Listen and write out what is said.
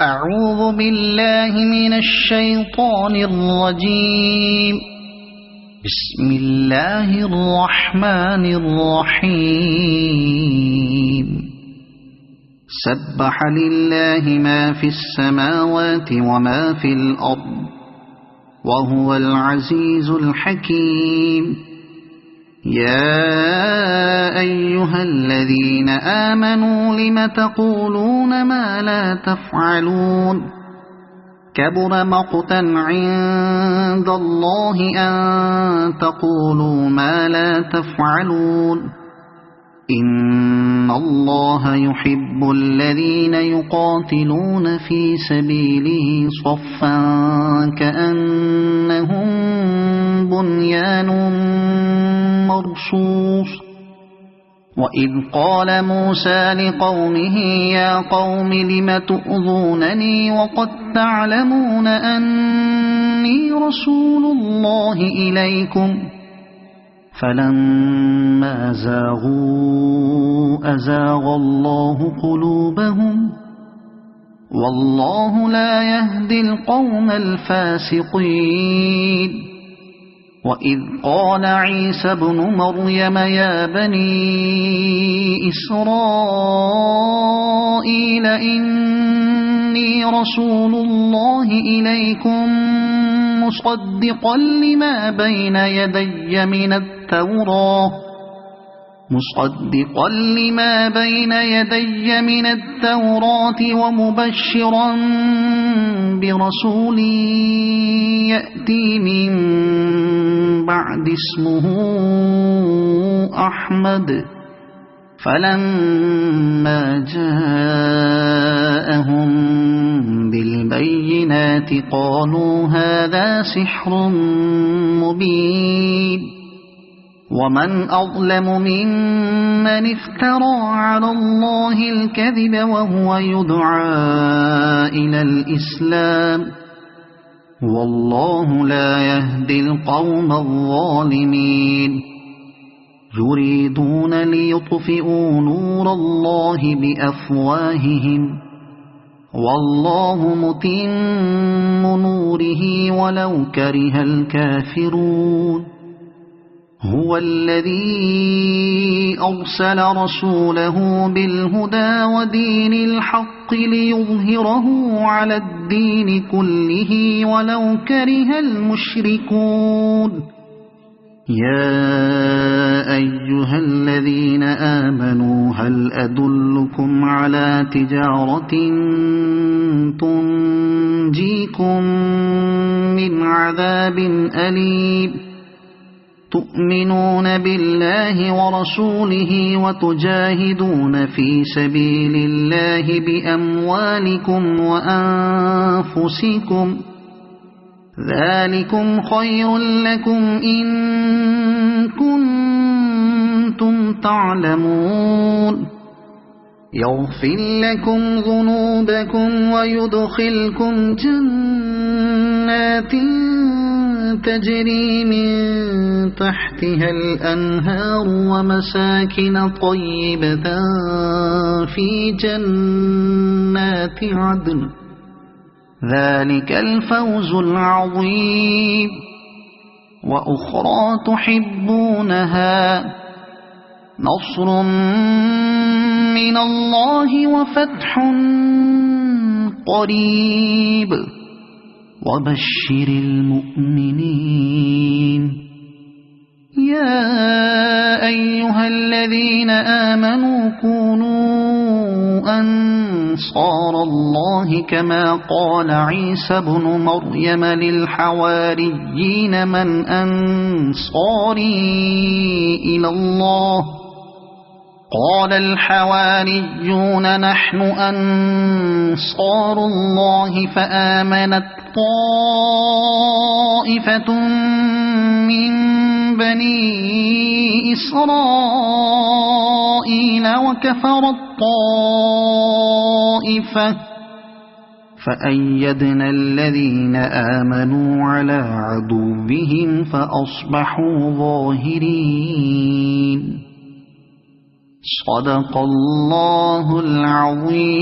أعوذ بالله من الشيطان الرجيم. بسم الله الرحمن الرحيم. سبح لله ما في السماوات وما في الأرض وهو العزيز الحكيم. يا أيها الذين آمنوا لم تقولون ما لا تفعلون؟ كبر مقتا عند الله أن تقولوا ما لا تفعلون. إن الله يحب الذين يقاتلون في سبيله صفا كأنهم بنيان مرصوص. وإذ قال موسى لقومه يا قوم لم تؤذونني وقد تعلمون أني رسول الله إليكم؟ فلما زاغوا أزاغ الله قلوبهم والله لا يهدي القوم الفاسقين. وإذ قال عيسى ابن مريم يا بني إسرائيل إني رسول الله إليكم مصدقا لما بين يدي من التوراة ومبشرا برسول يأتي من بعد اسمه أحمد. فلما جاءهم بالبينات قالوا هذا سحر مبين. ومن أظلم ممن افترى على الله الكذب وهو يدعى إلى الإسلام والله لا يهدي القوم الظالمين. يريدون ليطفئوا نور الله بأفواههم والله متم نوره ولو كره الكافرون. هو الذي أرسل رسوله بالهدى ودين الحق ليظهره على الدين كله ولو كره المشركون. يا أيها الذين آمنوا هل أدلكم على تجارة تنجيكم من عذاب أليم؟ تؤمنون بالله ورسوله وتجاهدون في سبيل الله بأموالكم وأنفسكم ذلكم خير لكم إن كنتم تعلمون. يغفر لكم ذنوبكم ويدخلكم جنات تجري من تحتها الأنهار ومساكن طيبة في جنات عدن ذلك الفوز العظيم. وأخرى تحبونها نصر من الله وفتح قريب وبشر المؤمنين. يا أيها الذين آمنوا كونوا أنصار الله كما قال عيسى ابن مريم للحواريين من أنصاري إلى الله؟ قال الحواريون نحن أنصار الله. فآمنت طائفة من بني إسرائيل وكفرت طائفة فأيدنا الذين آمنوا على عدوهم فأصبحوا ظاهرين. صدق الله العظيم.